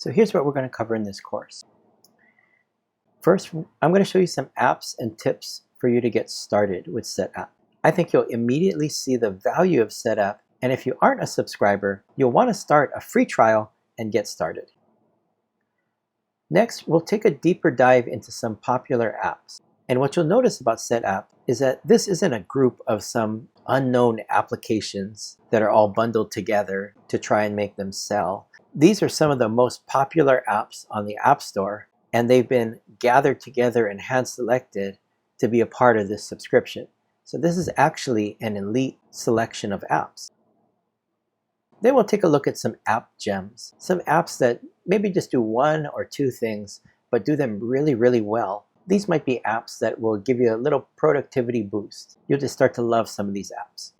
So here's what we're going to cover in this course. First, I'm going to show you some apps and tips for you to get started with Setapp. I think you'll immediately see the value of Setapp, and if you aren't a subscriber, you'll want to start a free trial and get started. Next, we'll take a deeper dive into some popular apps. And what you'll notice about Setapp is that this isn't a group of some unknown applications that are all bundled together to try and make them sell. These are some of the most popular apps on the App Store, and they've been gathered together and hand-selected to be a part of this subscription. So this is actually an elite selection of apps. Then we'll take a look at some app gems, some apps that maybe just do one or two things, but do them really, really well. These might be apps that will give you a little productivity boost. You'll just start to love some of these apps.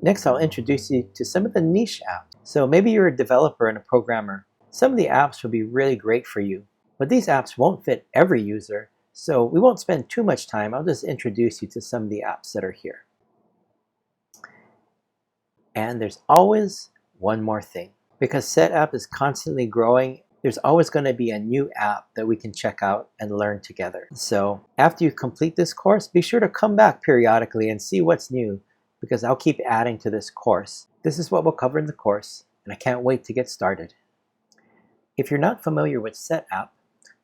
Next, I'll introduce you to some of the niche apps. So maybe you're a developer and a programmer. Some of the apps will be really great for you, but these apps won't fit every user, so we won't spend too much time. I'll just introduce you to some of the apps that are here. And there's always one more thing. Because Setapp is constantly growing, there's always going to be a new app that we can check out and learn together. So after you complete this course, be sure to come back periodically and see what's new, because I'll keep adding to this course. This is what we'll cover in the course, and I can't wait to get started. If you're not familiar with Setapp,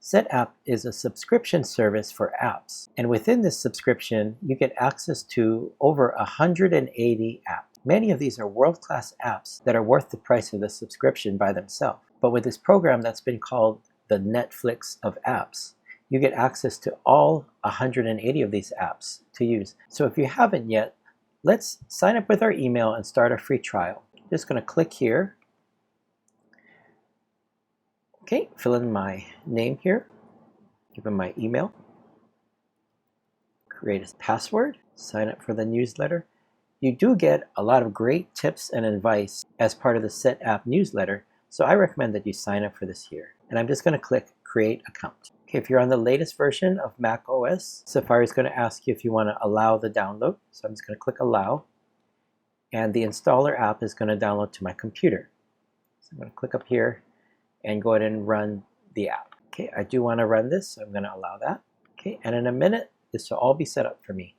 Setapp is a subscription service for apps. And within this subscription, you get access to over 180 apps. Many of these are world-class apps that are worth the price of the subscription by themselves. But with this program that's been called the Netflix of apps, you get access to all 180 of these apps to use. So if you haven't yet, let's sign up with our email and start a free trial. I'm just going to click here. Okay, fill in my name here, give in my email, create a password, sign up for the newsletter. You do get a lot of great tips and advice as part of the Setapp newsletter, so I recommend that you sign up for this here. And I'm just going to click Create Account. Okay, if you're on the latest version of Mac OS, Safari is going to ask you if you want to allow the download. So I'm just going to click Allow, and the installer app is going to download to my computer. So I'm going to click up here and go ahead and run the app. Okay, I do want to run this, so I'm going to allow that. Okay, and in a minute, this will all be set up for me.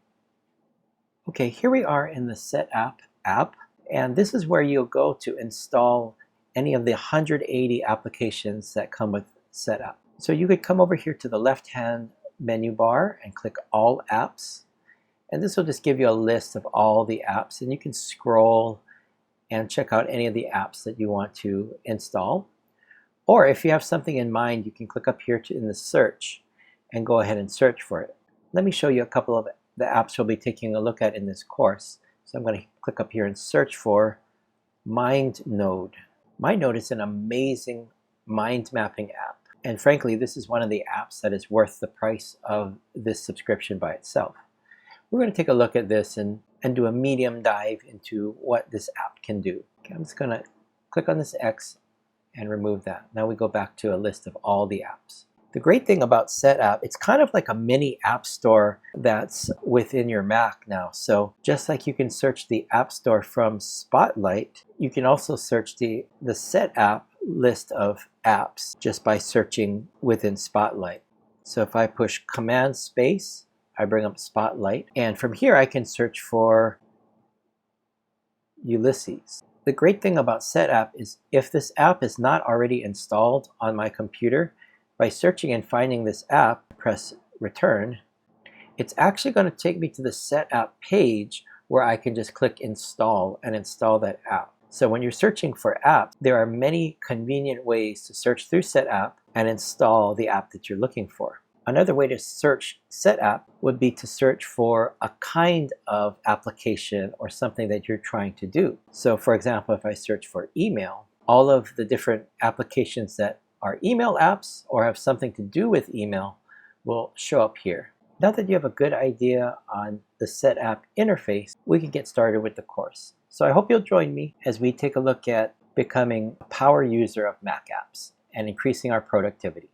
Okay, here we are in the Setapp app, and this is where you'll go to install any of the 180 applications that come with Setapp. So you could come over here to the left-hand menu bar and click All Apps, and this will just give you a list of all the apps, and you can scroll and check out any of the apps that you want to install. Or if you have something in mind, you can click up here in the search and go ahead and search for it. Let me show you a couple of the apps we'll be taking a look at in this course. So I'm going to click up here and search for MindNode. MindNode is an amazing mind mapping app. And frankly, this is one of the apps that is worth the price of this subscription by itself. We're going to take a look at this and do a medium dive into what this app can do. Okay, I'm just going to click on this X and remove that. Now we go back to a list of all the apps. The great thing about Setapp, it's kind of like a mini app store that's within your Mac now. So just like you can search the App Store from Spotlight, you can also search the Setapp list of apps just by searching within Spotlight. So if I push Command Space, I bring up Spotlight, and from here I can search for Ulysses. The great thing about Setapp is if this app is not already installed on my computer, by searching and finding this app, press Return, it's actually going to take me to the Setapp page where I can just click Install and install that app. So when you're searching for apps, there are many convenient ways to search through Setapp and install the app that you're looking for. Another way to search Setapp would be to search for a kind of application or something that you're trying to do. So for example, if I search for email, all of the different applications that are email apps or have something to do with email will show up here. Now that you have a good idea on the Setapp interface, we can get started with the course. So I hope you'll join me as we take a look at becoming a power user of Mac apps and increasing our productivity.